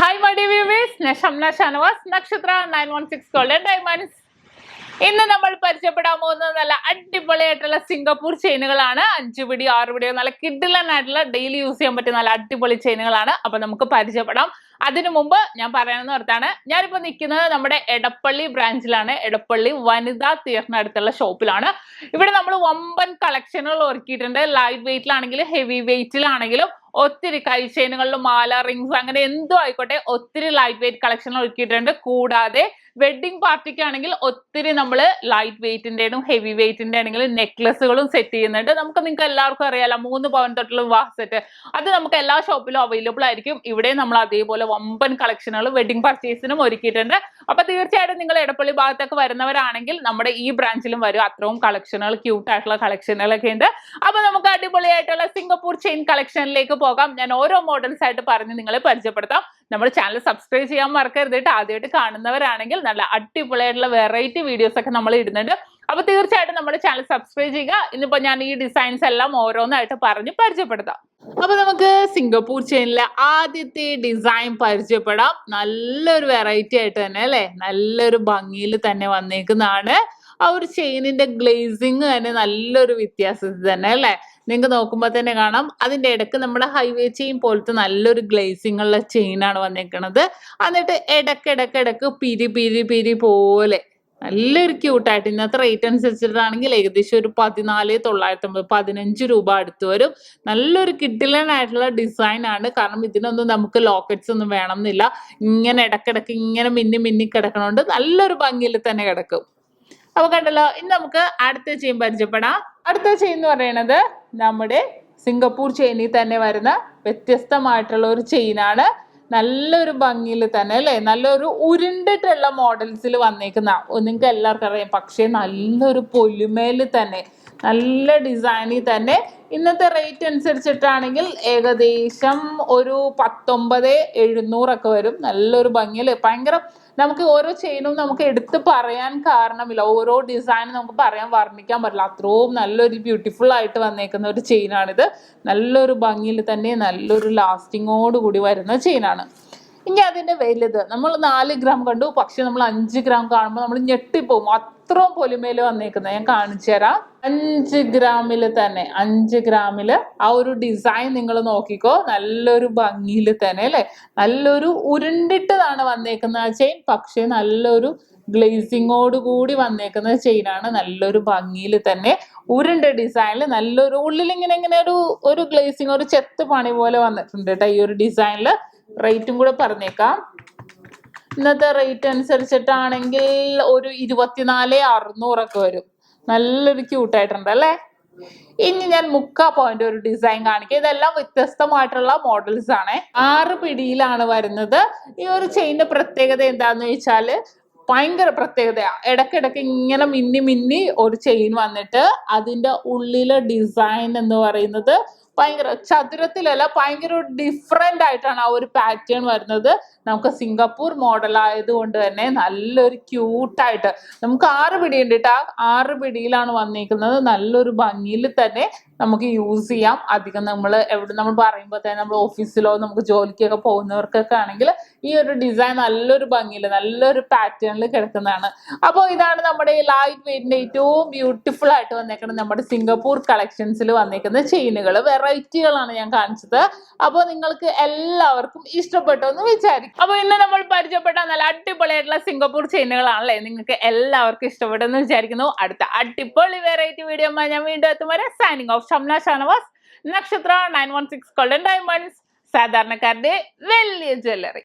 Hi, my dear viewers. SHAMNA, Nakshathra 916 Golden Diamonds. ഇന്ന് നമ്മൾ പരിചയപ്പെടാൻ പോകുന്നത് നല്ല അടിപൊളിയായിട്ടുള്ള സിംഗപ്പൂർ ചെയിനുകളാണ്. 5 പിടി 6 പിടി നല്ല കിഡിലനായിട്ടുള്ള ഡെയിലി യൂസ് ചെയ്യാൻ പറ്റിയ നല്ല അടിപൊളി ചെയിനുകളാണ്. അപ്പൊ നമുക്ക് പരിചയപ്പെടാം. അതിനു മുമ്പ് ഞാൻ പറയാനെന്ന് ഓർത്താണ്, ഞാനിപ്പോ നിൽക്കുന്നത് നമ്മുടെ എടപ്പള്ളി ബ്രാഞ്ചിലാണ്. എടപ്പള്ളി വനിതാ തിയേറ്ററിന് അടുത്തുള്ള ഷോപ്പിലാണ്. ഇവിടെ നമ്മൾ വമ്പൻ കളക്ഷനുകൾ ഒരുക്കിയിട്ടുണ്ട്. ലൈറ്റ് വെയിറ്റിലാണെങ്കിലും ഹെവി വെയിറ്റിലാണെങ്കിലും ഒത്തിരി കൈ ചെയിനുകളിലും മാല റിങ്സ് അങ്ങനെ എന്തോ ആയിക്കോട്ടെ ഒത്തിരി ലൈറ്റ് വെയിറ്റ് കളക്ഷൻ ഒരുക്കിയിട്ടുണ്ട്. കൂടാതെ വെഡിങ് പാർട്ടിക്കാണെങ്കിൽ ഒത്തിരി നമ്മൾ ലൈറ്റ് വെയിറ്റിന്റെയും ഹെവി വെയിറ്റിന്റെ ആണെങ്കിലും നെക്ലസുകളും സെറ്റ് ചെയ്യുന്നുണ്ട്. നിങ്ങൾക്ക് എല്ലാവർക്കും അറിയാലോ 3 പവൻ തൊട്ടുള്ള വിവാഹ സെറ്റ്, അത് നമുക്ക് എല്ലാ ഷോപ്പിലും അവൈലബിൾ ആയിരിക്കും. ഇവിടെ നമ്മൾ അതേപോലെ വമ്പൻ കളക്ഷനുകൾ വെഡിങ് പർച്ചേസിനും ഒരുക്കിയിട്ടുണ്ട്. അപ്പൊ തീർച്ചയായിട്ടും നിങ്ങൾ എടപ്പള്ളി ഭാഗത്തൊക്കെ വരുന്നവരാണെങ്കിൽ നമ്മുടെ ഈ ബ്രാഞ്ചിലും വരും. അത്രയും കളക്ഷനുകൾ ക്യൂട്ട് ആയിട്ടുള്ള കളക്ഷനുകളൊക്കെ ഉണ്ട്. അപ്പൊ നമുക്ക് അടിപൊളിയായിട്ടുള്ള സിംഗപ്പൂർ ചെയിൻ കളക്ഷനിലേക്ക് പോകാം. ഞാൻ ഓരോ മോഡൽസ് ആയിട്ട് പറഞ്ഞ് നിങ്ങളെ പരിചയപ്പെടുത്താം. നമ്മുടെ ചാനൽ സബ്സ്ക്രൈബ് ചെയ്യാൻ മറക്കരുത്. ആദ്യമായിട്ട് കാണുന്നവരാണെങ്കിൽ നല്ല അടിപൊളിയായിട്ടുള്ള വെറൈറ്റി വീഡിയോസ് ഒക്കെ നമ്മൾ ഇടുന്നുണ്ട്. അപ്പൊ തീർച്ചയായിട്ടും നമ്മുടെ ചാനൽ സബ്സ്ക്രൈബ് ചെയ്യുക. ഇന്നിപ്പോ ഞാൻ ഈ ഡിസൈൻസ് എല്ലാം ഓരോന്നായിട്ട് പറഞ്ഞ് പരിചയപ്പെടുത്താം. അപ്പൊ നമുക്ക് സിംഗപ്പൂർ ചെയിനിലെ ആദ്യത്തെ ഡിസൈൻ പരിചയപ്പെടാം. നല്ലൊരു വെറൈറ്റി ആയിട്ട് തന്നെ അല്ലെ, നല്ലൊരു ഭംഗിയിൽ തന്നെ വന്നേക്കുന്നതാണ്. ആ ഒരു ചെയിനിന്റെ ഗ്ലേസിങ് തന്നെ നല്ലൊരു വ്യത്യാസത്തിൽ തന്നെ അല്ലെ. നിങ്ങൾക്ക് നോക്കുമ്പോൾ തന്നെ കാണാം അതിന്റെ ഇടക്ക് നമ്മുടെ ഹൈവേ ചെയിൻ പോലത്തെ നല്ലൊരു ഗ്ലേസിങ് ഉള്ള ചെയിനാണ് വന്നേക്കണത്. എന്നിട്ട് ഇടക്ക് പിരി പിരി പിരി പോലെ നല്ലൊരു ക്യൂട്ടായിട്ട് ഇന്നത്തെ റേറ്റ് അനുസരിച്ചിട്ടാണെങ്കിൽ ഏകദേശം ഒരു 14,950 15 രൂപ അടുത്ത് വരും. നല്ലൊരു കിഡിലനായിട്ടുള്ള ഡിസൈൻ ആണ്. കാരണം ഇതിനൊന്നും നമുക്ക് ലോക്കറ്റ്സ് ഒന്നും വേണമെന്നില്ല. ഇങ്ങനെ ഇടക്കിടക്ക് ഇങ്ങനെ മിന്നി കിടക്കണോണ്ട് നല്ലൊരു ഭംഗിയിൽ തന്നെ കിടക്കും. അപ്പൊ കണ്ടല്ലോ, ഇനി നമുക്ക് അടുത്ത ചെയിൻ പരിചയപ്പെടാം. അടുത്ത ചെയിൻ എന്ന് പറയുന്നത് നമ്മുടെ സിംഗപ്പൂർ ചെയിനിൽ തന്നെ വരുന്ന വ്യത്യസ്തമായിട്ടുള്ള ഒരു ചെയിനാണ്. നല്ലൊരു ഭംഗിയിൽ തന്നെ അല്ലേ, നല്ലൊരു ഉരുണ്ടിട്ടുള്ള മോഡൽസിൽ വന്നേക്കുന്ന നിങ്ങൾക്ക് എല്ലാവർക്കും അറിയാം. പക്ഷേ നല്ലൊരു പൊലിമേല് തന്നെ നല്ല ഡിസൈനിൽ തന്നെ ഇന്നത്തെ റേറ്റ് അനുസരിച്ചിട്ടാണെങ്കിൽ ഏകദേശം ഒരു 19,700 ഒക്കെ വരും. നല്ലൊരു ഭംഗിയിൽ ഭയങ്കര നമുക്ക് ഓരോ ചെയിനും നമുക്ക് എടുത്ത് പറയാൻ കാരണമില്ല. ഓരോ ഡിസൈനും നമുക്ക് വർണ്ണിക്കാൻ പറ്റില്ല. അത്രയും നല്ലൊരു ബ്യൂട്ടിഫുൾ ആയിട്ട് വന്നേക്കുന്ന ഒരു ചെയിനാണിത്. നല്ലൊരു ഭംഗിയിൽ തന്നെ നല്ലൊരു ലാസ്റ്റിങ്ങോട് കൂടി വരുന്ന ചെയിനാണ്. ഇനി അതിന്റെ വലുത് നമ്മൾ 4 ഗ്രാം കണ്ടു, പക്ഷെ നമ്മൾ 5 ഗ്രാം കാണുമ്പോൾ നമ്മൾ ഞെട്ടിപ്പോവും. അത്രയും പൊലിമേല് വന്നേക്കുന്നത് ഞാൻ കാണിച്ചു തരാം. 5 ഗ്രാമിൽ തന്നെ 5 ഗ്രാമില് ആ ഒരു ഡിസൈൻ നിങ്ങൾ നോക്കിക്കോ. നല്ലൊരു ഭംഗിയിൽ തന്നെ അല്ലെ, നല്ലൊരു ഉരുണ്ടിട്ടതാണ് വന്നേക്കുന്ന ആ ചെയിൻ. പക്ഷെ നല്ലൊരു ഗ്ലേസിങ്ങോട് കൂടി വന്നേക്കുന്ന ചെയിനാണ്. നല്ലൊരു ഭംഗിയിൽ തന്നെ ഉരുണ്ട ഡിസൈനിൽ നല്ലൊരു ഉള്ളിൽ ഇങ്ങനെ ഒരു ഗ്ലേസിങ് ഒരു ചെത്ത് പണി പോലെ വന്നിട്ടുണ്ട് കേട്ടോ ഈ ഒരു ഡിസൈനില്. റേറ്റും കൂടെ പറഞ്ഞേക്കാം. ഇന്നത്തെ റേറ്റ് അനുസരിച്ചിട്ടാണെങ്കിൽ ഒരു 24,600 ഒക്കെ വരും. നല്ലൊരു ക്യൂട്ടായിട്ടുണ്ട് അല്ലേ. ഇനി ഞാൻ 3/4 പോയിന്റ് ഒരു ഡിസൈൻ കാണിക്കാം. ഇതെല്ലാം വ്യത്യസ്തമായിട്ടുള്ള മോഡൽസ് ആണ്. 6 പിടിയിലാണ് വരുന്നത്. ഈ ഒരു ചെയിന്റെ പ്രത്യേകത എന്താന്ന് വെച്ചാല് ഭയങ്കര പ്രത്യേകതയാ. ഇടക്കിടക്ക് ഇങ്ങനെ മിന്നി ഒരു ചെയിൻ വന്നിട്ട് അതിന്റെ ഉള്ളിലെ ഡിസൈൻ എന്ന് പറയുന്നത് ഭയങ്കര ചതുരത്തിലല്ല, ഭയങ്കര ഡിഫറെന്റ് ആയിട്ടാണ് ആ ഒരു പാറ്റേൺ വരുന്നത്. നമുക്ക് സിംഗപ്പൂർ മോഡൽ ആയതുകൊണ്ട് തന്നെ നല്ലൊരു ക്യൂട്ടായിട്ട് നമുക്ക് 6 പിടി ഉണ്ട് കേട്ടോ. 6 പിടിയിലാണ് വന്നിരിക്കുന്നത്. നല്ലൊരു ഭംഗിയിൽ തന്നെ നമുക്ക് യൂസ് ചെയ്യാം. അധികം നമ്മൾ പറയുമ്പോൾ തന്നെ നമ്മൾ ഓഫീസിലോ നമുക്ക് ജോലിക്കൊക്കെ പോകുന്നവർക്കൊക്കെ ആണെങ്കിൽ ഈ ഒരു ഡിസൈൻ നല്ലൊരു ഭംഗിയിൽ നല്ലൊരു പാറ്റേണിൽ കിടക്കുന്നതാണ്. അപ്പോൾ ഇതാണ് നമ്മുടെ ലൈറ്റ് വെയിറ്റിന്റെ ഏറ്റവും ബ്യൂട്ടിഫുൾ ആയിട്ട് വന്നേക്കുന്നത് നമ്മുടെ സിംഗപ്പൂർ കളക്ഷൻസിൽ വന്നേക്കുന്ന ചെയിനുകൾ. വെറൈറ്റികളാണ് ഞാൻ കാണിച്ചത്. അപ്പോൾ നിങ്ങൾക്ക് എല്ലാവർക്കും ഇഷ്ടപ്പെട്ടു എന്ന് വിചാരിക്കും. അപ്പോൾ ഇന്ന് നമ്മൾ പരിചയപ്പെട്ട നല്ല അടിപൊളിയായിട്ടുള്ള സിംഗപ്പൂർ ചെയിനുകളാണല്ലേ, നിങ്ങൾക്ക് എല്ലാവർക്കും ഇഷ്ടപ്പെട്ടെന്ന് വിചാരിക്കുന്നു. അടുത്ത അടിപൊളി വെറൈറ്റി വീഡിയോ ഞാൻ വീണ്ടും എത്തും വരെ സൈനിങ് ഓഫ്. ഷംന ഷാനവാസ്, നക്ഷത്ര 916 ഗോൾഡൻ ഡയമണ്ട്സ്, സാധാരണക്കാരുടെ വലിയ ജ്വല്ലറി.